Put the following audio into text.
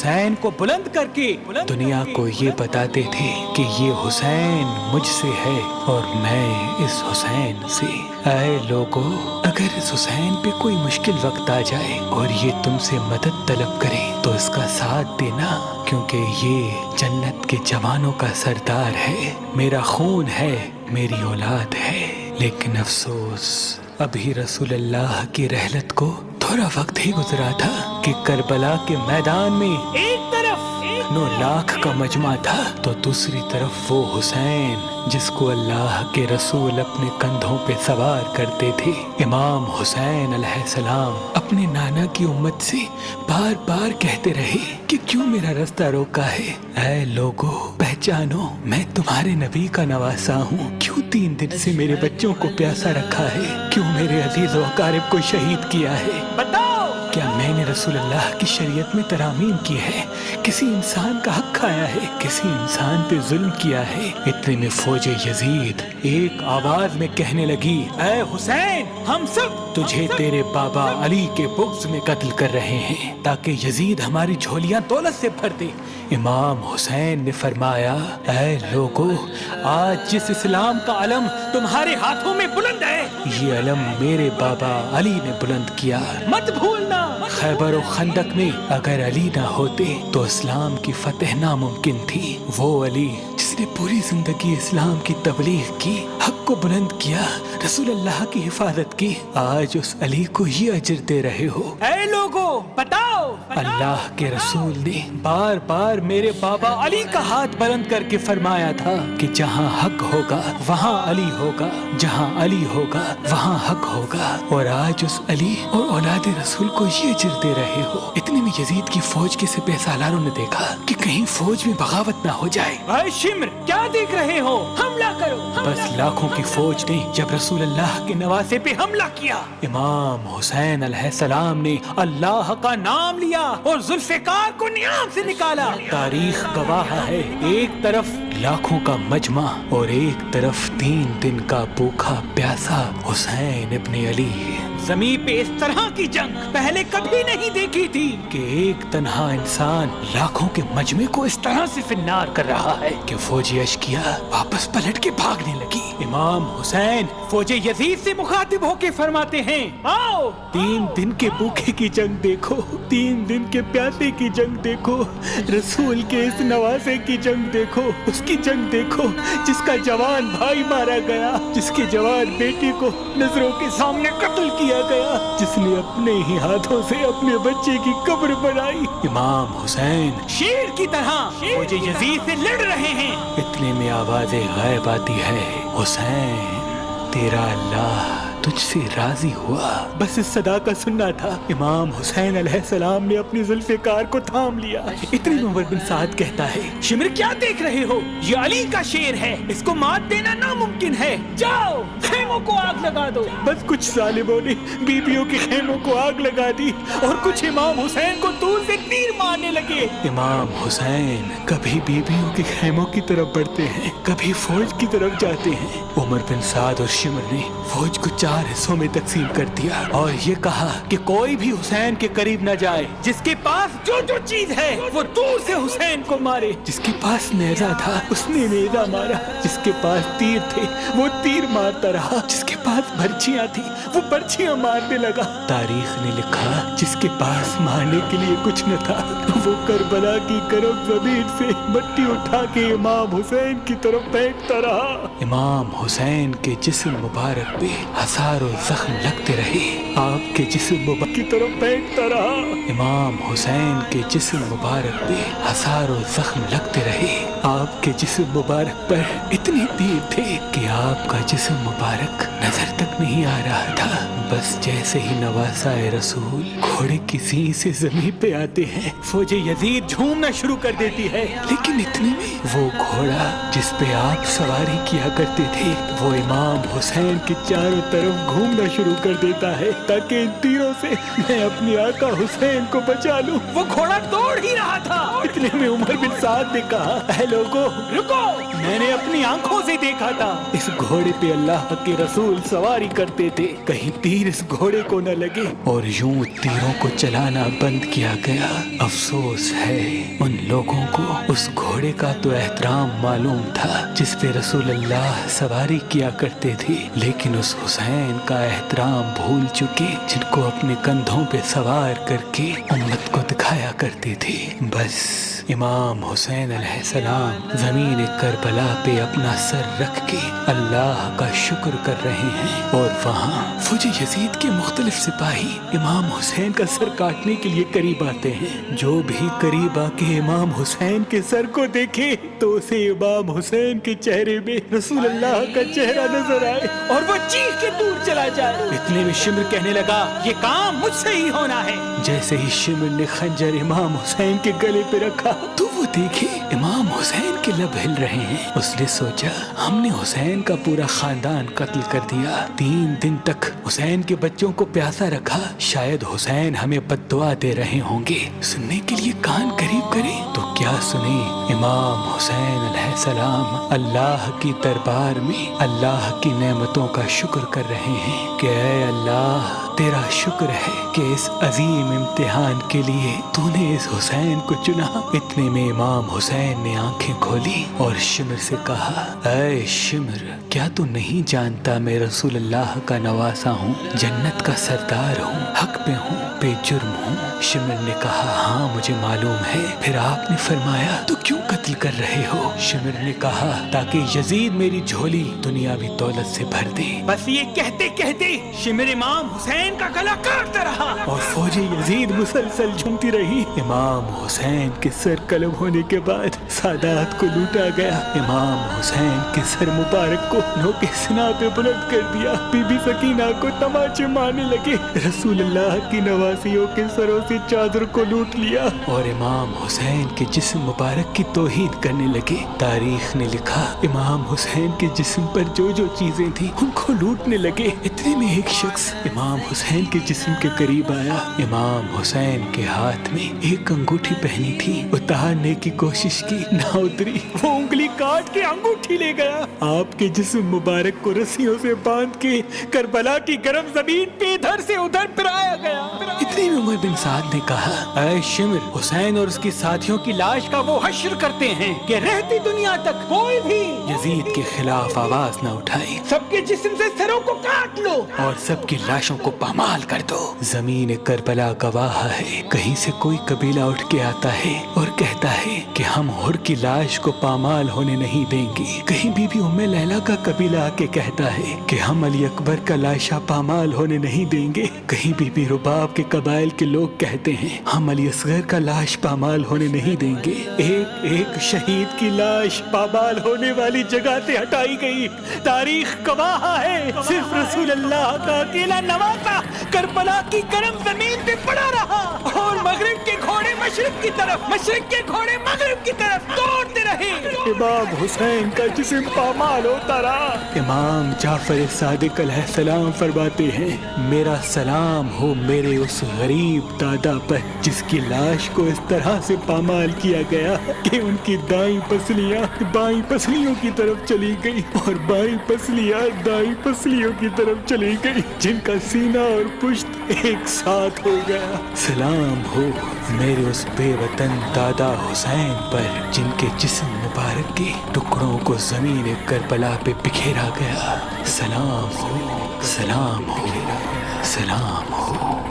حسین کو بلند کر کے دنیا کو یہ بتاتے تھے کہ یہ حسین مجھ سے ہے اور میں اس حسین سے۔ اے لوگو، اگر اس حسین پہ کوئی مشکل وقت آ جائے اور یہ تم سے مدد طلب کرے تو اس کا ساتھ دینا، کیونکہ یہ جنت کے جوانوں کا سردار ہے، میرا خون ہے، میری اولاد ہے۔ لیکن افسوس، ابھی رسول اللہ کی رحلت کو تھوڑا وقت ہی گزرا تھا کہ کربلا کے میدان میں ایک طرف 9 لاکھ کا مجمع تھا تو دوسری طرف وہ حسین جس کو اللہ کے رسول اپنے کندھوں پہ سوار کرتے تھے، امام حسین علیہ السلام اپنے نانا کی امت سے بار بار کہتے رہے کہ کیوں میرا رستہ روکا ہے؟ اے لوگو، پہچانو، میں تمہارے نبی کا نواسا ہوں، کیوں 3 دن سے میرے بچوں کو پیاسا رکھا ہے؟ کیوں میرے عزیز و اقارب کو شہید کیا ہے؟ بتاؤ، کیا میں نے رسول اللہ کی شریعت میں ترامیم کی ہے؟ کسی انسان کا حق کھایا ہے؟ کسی انسان پہ ظلم کیا ہے؟ اتنے میں فوج یزید ایک آواز میں کہنے لگی، اے حسین، ہم سب تجھے تیرے بابا علی کے بغض میں قتل کر رہے ہیں تاکہ یزید ہماری جھولیاں دولت سے بھر دے۔ امام حسین نے فرمایا، اے لوگو، آج جس اسلام کا علم تمہارے ہاتھوں میں بلند ہے، یہ علم میرے بابا علی نے بلند کیا۔ مت بھولنا، خیبر و خندق میں اگر علی نہ ہوتے تو اسلام کی فتح ناممکن تھی۔ وہ علی جس نے پوری زندگی اسلام کی تبلیغ کی، حق کو بلند کیا، رسول اللہ کی حفاظت کی، آج اس علی کو یہ اجر دے رہے ہو۔ اے لوگو، بتاؤ، اللہ کے رسول نے بار بار میرے بابا علی کا ہاتھ بلند کر کے فرمایا تھا کہ جہاں حق ہوگا وہاں علی ہوگا، جہاں علی ہوگا وہاں حق ہوگا، اور آج اس علی اور اولاد رسول کو یہ اجر دے رہے ہو۔ اتنے میں یزید کی فوج کے سپہ سالاروں نے دیکھا کہ کہیں فوج میں بغاوت نہ ہو جائے۔ اے شمر، کیا دیکھ رہے ہو؟ حملہ کرو۔ بس لاکھوں کی فوج نے جب رسول اللہ کے نواسے پہ حملہ کیا، امام حسین علیہ السلام نے اللہ کا نام لیا اور ذوالفقار کو نیام سے نکالا۔ تاریخ گواہ ہے، ایک طرف لاکھوں کا مجمع اور ایک طرف 3 دن کا بھوکا پیاسا حسین ابن علی۔ زمین پہ اس طرح کی جنگ پہلے کبھی نہیں دیکھی تھی کہ ایک تنہا انسان لاکھوں کے مجمع کو اس طرح سے فنار کر رہا ہے کہ فوجی اشکیا واپس پلٹ کے بھاگنے لگی۔ امام حسین فوج یزید سے مخاطب ہو کے فرماتے ہیں، آؤ، 3 دن کے بھوکے کی جنگ دیکھو، 3 دن کے پیاسے کی جنگ دیکھو، رسول کے اس نواسے کی جنگ دیکھو، اس کی جنگ دیکھو جس کا جوان بھائی مارا گیا، جس کے جوان بیٹی کو نظروں کے سامنے قتل کیا گیا، جس نے اپنے ہی ہاتھوں سے اپنے بچے کی قبر بنائی۔ امام حسین شیر کی طرح فوج یزید سے لڑ رہے ہیں۔ اتنے میں آواز غائب آتی ہے، حسین، تیرا اللہ تجھ سے راضی ہوا۔ بس اس صدا کا سننا تھا، امام حسین علیہ السلام نے اپنی ذوالفقار کو تھام لیا۔ اتنی میں عمر بن سعد کہتا ہے، شمر، کیا دیکھ رہے ہو؟ یہ علی کا شیر ہے، اس کو مات دینا ناممکن ہے، جاؤ خیموں کو آگ لگا دو۔ بس کچھ ظالموں نے بیبیوں کے خیموں کو آگ لگا دی اور کچھ امام حسین کو دور سے تیر مارنے لگے۔ امام حسین کبھی بیبیوں کے خیموں کی طرف بڑھتے ہیں، کبھی فوج کی طرف جاتے ہیں۔ عمر بن سعد اور شمر نے فوج کو 4 حصوں میں تقسیم کر دیا اور یہ کہا کہ کوئی بھی حسین کے قریب نہ جائے، جس کے پاس جو چیز ہے وہ دور سے حسین کو مارے۔ جس کے پاس نیزہ تھا اس نے نیزہ مارا، جس کے پاس تیر تھے وہ تیر مارتا رہا، جس کے پاس برچیاں تھی وہ برچیاں مارنے لگا۔ تاریخ نے لکھا، جس کے پاس مارنے کے لیے کچھ نہ تھا وہ کربلا کی کرب زمین سے مٹی اٹھا کے امام حسین کی طرف پھینکتا رہا۔ امام حسین کے جسم مبارک پہ ہزاروں زخم لگتے رہے، آپ کے جسم مبارک کی طرف پھینکتا رہا۔ امام حسین کے جسم مبارک پہ ہزاروں زخم لگتے رہے، آپ کے جسم مبارک پر اتنے تیر تھے کہ آپ کا جسم مبارک نظر تک نہیں آ رہا تھا۔ بس جیسے ہی نواسا رسول گھوڑے کی سینگ سے زمین پہ آتے ہیں، فوج یزید جھومنا شروع کر دیتی ہے، لیکن اتنے میں وہ گھوڑا جس پہ آپ سواری کیا کرتے تھے وہ امام حسین کے چاروں طرف گھومنا شروع کر دیتا ہے تاکہ ان تیروں سے میں اپنی آقا حسین کو بچا لوں۔ وہ گھوڑا دوڑ ہی رہا تھا اتنے میں عمر بن سعد نے کہا اے لوگو رکو، میں نے اپنی آنکھوں سے دیکھا تھا اس گھوڑے پہ اللہ کے رسول سواری کرتے تھے، کہیں تیر اس گھوڑے کو نہ لگے، اور یوں تیروں کو چلانا بند کیا گیا۔ افسوس ہے ان لوگوں کو اس گھوڑے کا تو احترام معلوم تھا جس پہ رسول اللہ سواری کیا کرتے تھے، لیکن اس حسین کا احترام بھول چکے جن کو اپنے کندھوں پہ سوار کر کے امت کو دکھایا کرتے تھے۔ بس امام حسین علیہ السلام زمین کربلا پہ اپنا سر رکھ کے اللہ کا شکر کر رہے ہیں، اور وہاں فوج یزید کے مختلف سپاہی امام حسین کا سر کاٹنے کے لیے قریب آتے ہیں۔ جو بھی قریب آ کے امام حسین کے سر کو دیکھے تو اسے امام حسین کے چہرے میں رسول اللہ کا چہرہ نظر آئے اور وہ چیخ کے دور چلا جائے۔ اتنے میں شمر کہنے لگا یہ کام مجھ سے ہی ہونا ہے۔ جیسے ہی شمر نے خنجر امام حسین کے گلے پہ رکھا تو وہ دیکھے امام حسین کے لب ہل رہے ہیں۔ اس نے سوچا ہم نے حسین کا پورا خاندان قتل کر دیا، 3 دن تک حسین کے بچوں کو پیاسا رکھا، شاید حسین ہمیں بد دعا دے رہے ہوں گے، سننے کے لیے کان قریب کریں تو کیا سنیں۔ امام حسین علیہ السلام اللہ کی دربار میں اللہ کی نعمتوں کا شکر کر رہے ہیں کہ اے اللہ تیرا شکر ہے کہ اس عظیم امتحان کے لیے تو نے اس حسین کو چنا۔ اتنے میں امام حسین نے آنکھیں کھولی اور شمر سے کہا اے شمر کیا تو نہیں جانتا میں رسول اللہ کا نواسا ہوں، جنت کا سردار ہوں، حق پہ ہوں، بے جرم ہوں۔ شمر نے کہا ہاں مجھے معلوم ہے، پھر آپ نے فرمایا تو کیوں قتل کر رہے ہو؟ شمر نے کہا تاکہ یزید میری جھولی دنیاوی دولت سے بھر دے۔ بس یہ کہتے کہتے شمر امام حسین کا گلا کاٹتا رہا اور فوج یزید مسلسل جھومتی رہی۔ امام حسین کے سر قلم ہونے کے بعد سادات کو لوٹا گیا۔ امام حسین کے سر مبارک کو نوک سنا پہ بلند کر دیا۔ بی بی سکینہ کو تماچے مارنے لگے، رسول اللہ کی نواسیوں کے سروں سے چادر کو لوٹ لیا اور امام حسین کے جسم مبارک کی توہین کرنے لگے۔ تاریخ نے لکھا امام حسین کے جسم پر جو جو چیزیں تھیں ان کو لوٹنے لگے۔ اتنے میں ایک شخص امام حسین کے جسم کے قریب آیا۔ امام حسین کے ہاتھ میں ایک انگوٹھی پہنی تھی، اتارنے کی کوشش کی نہ اتری، وہ انگلی کاٹ کے انگوٹھی لے گیا۔ آپ کے جسم مبارک کو رسیوں سے باندھ کے کربلا کی گرم زمین پہ ادھر سے ادھر پھرایا گیا۔ اتنے میں عمر بن سعد نے کہا اے شمر حسین اور اس کے ساتھیوں کی لاش کا وہ حشر کرتے ہیں کہ رہتی دنیا تک کوئی بھی یزید کے خلاف آواز نہ اٹھائے، سب کے جسم سے سروں کو کاٹ لو اور سب کی لاشوں کو پامال کر دو۔ زمین کربلا گواہ ہے، کہیں سے کوئی قبیلہ اٹھ کے آتا ہے اور کہتا ہے کہ ہم حر کی لاش کو پامال ہونے نہیں دیں گے، کہیں بی بی ام لیلا کا قبیلہ آ کے کہتا ہے کہ ہم علی اکبر کا لاشا پامال ہونے نہیں دیں گے، کہیں بی بی رباب کے قبائل کے لوگ کہتے ہیں ہم علی اصغر کا لاش پامال ہونے نہیں دیں گے۔ ایک ایک شہید کی لاش پامال ہونے والی جگہ سے ہٹائی گئی۔ تاریخ گواہ ہے صرف رسول اللہ کا اکیلا نواسا کربلا کی گرم زمین پہ پڑا رہا اور مغرب کے گھوڑے مشرق کی طرف، مشرق کے گھوڑے مغرب کی طرف دوڑتے رہے۔ امام حسین کا جسم پامال ہوتا رہا۔ امام جعفر صادق علیہ السلام فرماتے ہیں میرا سلام ہو میرے اس غریب دادا پر جس کی لاش کو اس طرح سے پامال کیا گیا کہ ان کی دائیں پسلیاں بائیں پسلیوں کی طرف چلی گئی اور بائیں پسلیاں دائیں پسلیوں کی طرف چلی گئی، جن کا سینہ اور پشت ایک ساتھ ہو گیا۔ سلام ہو میرے اس بے وطن دادا حسین پر جن کے جسم مبارک کے ٹکڑوں کو زمین کربلا پہ بکھیرا گیا۔ سلام ہو، سلام ہو، سلام ہو۔